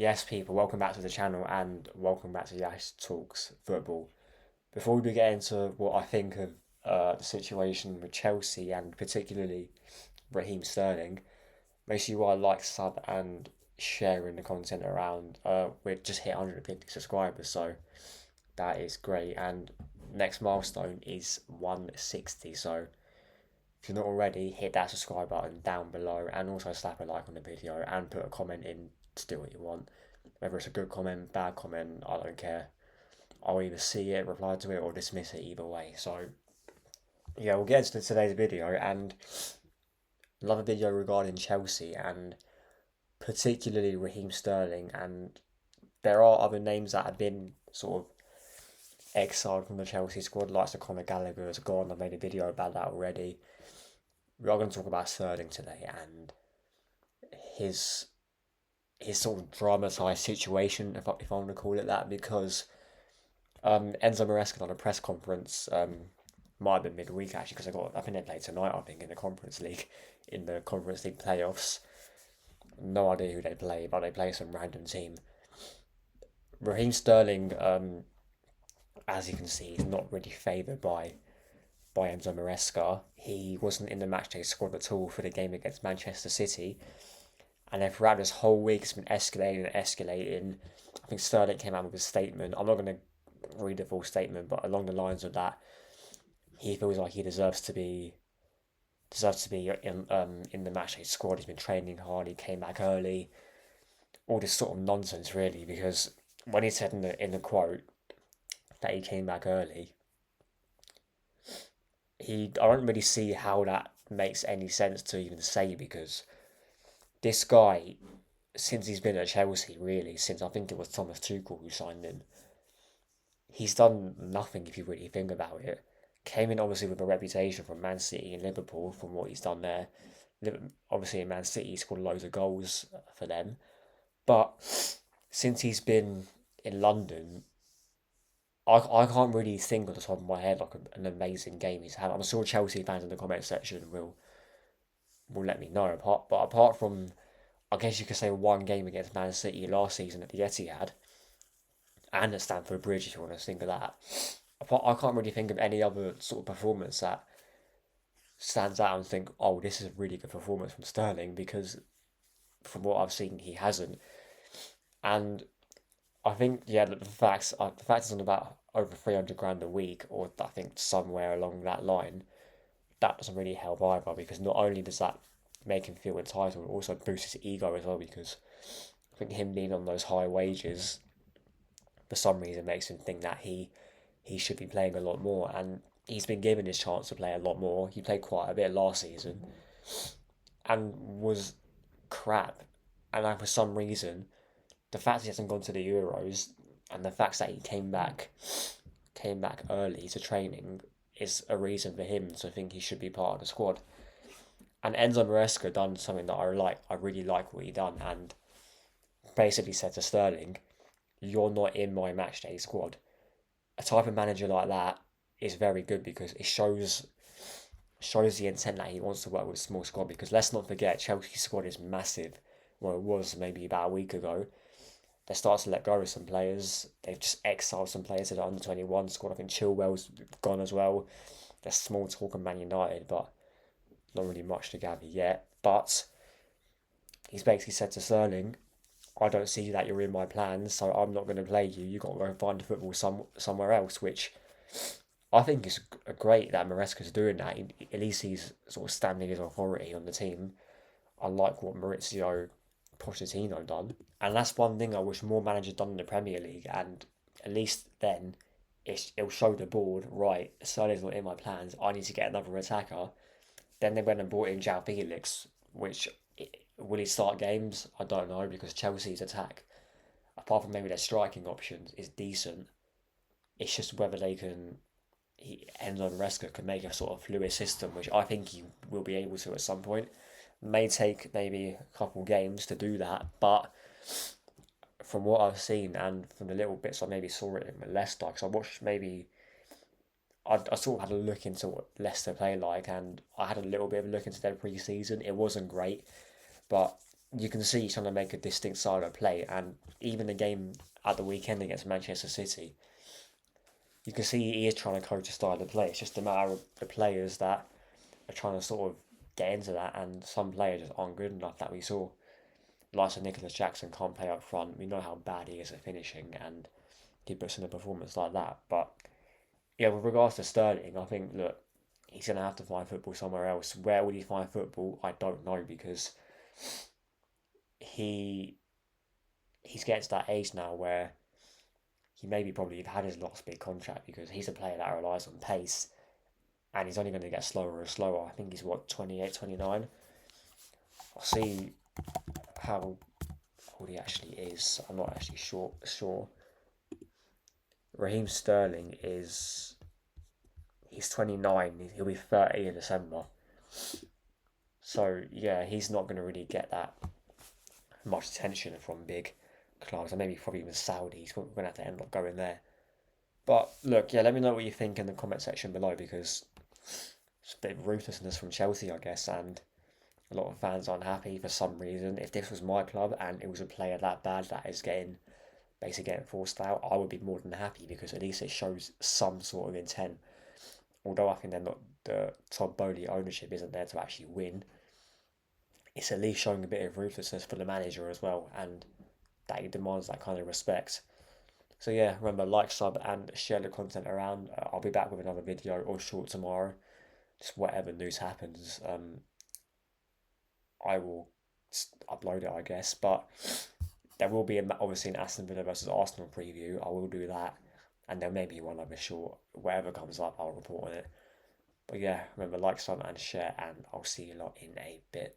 Yes, people, welcome back to the channel and welcome back to Yash Talks Football. Before we get into what I think of the situation with Chelsea and particularly Raheem Sterling, make sure you are like, sub, and sharing the content around. We just hit 150 subscribers, so that is great. And next milestone is 160. So if you're not already, hit that subscribe button down below and also slap a like on the video and put a comment in to do what you want. Whether it's a good comment, bad comment, I don't care. I'll either see it, reply to it, or dismiss it either way. So, yeah, we'll get into today's video and another video regarding Chelsea and particularly Raheem Sterling. And there are other names that have been sort of exiled from the Chelsea squad, like Conor Gallagher has gone. I've made a video about that already. We are going to talk about Sterling today and his sort of dramatised situation, if I want to call it that, because Enzo Maresca on a press conference, might have been midweek actually, because I think they played tonight, I think, in the Conference League, in the Conference League playoffs. No idea who they play, but they play some random team. Raheem Sterling, as you can see, is not really favoured by Enzo Maresca. He wasn't in the matchday squad at all for the game against Manchester City. And then throughout this whole week, it's been escalating and escalating. I think Sterling came out with a statement. I'm not going to read the full statement, but along the lines of that, he feels like he deserves to be in the matchday squad. He's been training hard. He came back early. All this sort of nonsense, really, because when he said in the quote that he came back early, I don't really see how that makes any sense to even say, because this guy, since he's been at Chelsea, really, since I think it was Thomas Tuchel who signed him, he's done nothing if you really think about it. Came in obviously with a reputation from Man City and Liverpool from what he's done there. Obviously in Man City, he scored loads of goals for them. But since he's been in London, I can't really think on the top of my head like an amazing game he's had. I'm sure Chelsea fans in the comment section will let me know. Apart from, I guess you could say, one game against Man City last season at the Etihad and at Stamford Bridge, if you want to think of that. I can't really think of any other sort of performance that stands out and think, oh, this is a really good performance from Sterling, because from what I've seen, he hasn't. And I think, yeah, the fact is on about over 300 grand a week, or I think somewhere along that line, that doesn't really help either, because not only does that make him feel entitled, it also boosts his ego as well, because I think him being on those high wages for some reason makes him think that he should be playing a lot more, and he's been given his chance to play a lot more. He played quite a bit last season and was crap, and then for some reason, the fact he hasn't gone to the Euros and the fact that he came back early to training is a reason for him to think he should be part of the squad. And Enzo Maresca done something that I like. I really like what he done, and basically said to Sterling, "You're not in my matchday squad." A type of manager like that is very good, because it shows the intent that he wants to work with a small squad. Because let's not forget, Chelsea's squad is massive. Well, it was maybe about a week ago. They started to let go of some players. They've just exiled some players to the under 21 squad. I think Chilwell's gone as well. There's small talk of Man United, but not really much to gather yet. But he's basically said to Sterling, I don't see that you're in my plans, so I'm not going to play you. You've got to go and find football somewhere else, which I think is great that Maresca's doing that. At least he's sort of standing his authority on the team, unlike what Maurizio Pochettino done. And that's one thing I wish more managers done in the Premier League, and at least then it'll show the board, right, Sterling's not in my plans, I need to get another attacker. Then they went and brought in João Felix, which, will he start games? I don't know, because Chelsea's attack, apart from maybe their striking options, is decent. It's just whether Enzo Maresca can make a sort of fluid system, which I think he will be able to at some point. May take maybe a couple games to do that, but from what I've seen and from the little bits I maybe saw it in Leicester, because I watched maybe I sort of had a look into what Leicester play like, and I had a little bit of a look into their pre-season. It wasn't great, but you can see he's trying to make a distinct style of play, and even the game at the weekend against Manchester City, you can see he is trying to coach a style of play. It's just a matter of the players that are trying to sort of get into that, and some players just aren't good enough that we saw. Like Nicholas Jackson can't play up front. We know how bad he is at finishing, and he puts in a performance like that. But yeah, with regards to Sterling, I think look, he's gonna have to find football somewhere else. Where would he find football? I don't know because he he's getting to that age now where he maybe probably had his last big contract because he's a player that relies on pace and he's only going to get slower and slower. I think he's what 28, 29. I'll see how old he actually is. I'm not actually sure. Raheem Sterling is he's 29. He'll be 30 in December. So yeah, he's not going to really get that much attention from big clubs, and maybe probably even Saudis. We're going to have to end up going there. But look, yeah, let me know what you think in the comment section below because it's a bit of ruthlessness from Chelsea, I guess, and a lot of fans aren't happy for some reason. If this was my club and it was a player that bad that is basically getting forced out, I would be more than happy because at least it shows some sort of intent. Although I think they're not the Todd Bowley ownership isn't there to actually win. It's at least showing a bit of ruthlessness for the manager as well, and that he demands that kind of respect. So yeah, remember like, sub, and share the content around. I'll be back with another video or short tomorrow. Just whatever news happens, I will upload it, I guess. But there will be obviously an Aston Villa versus Arsenal preview. I will do that, and there may be one other short. Whatever comes up, I'll report on it. But yeah, remember like, sub, and share, and I'll see you lot in a bit.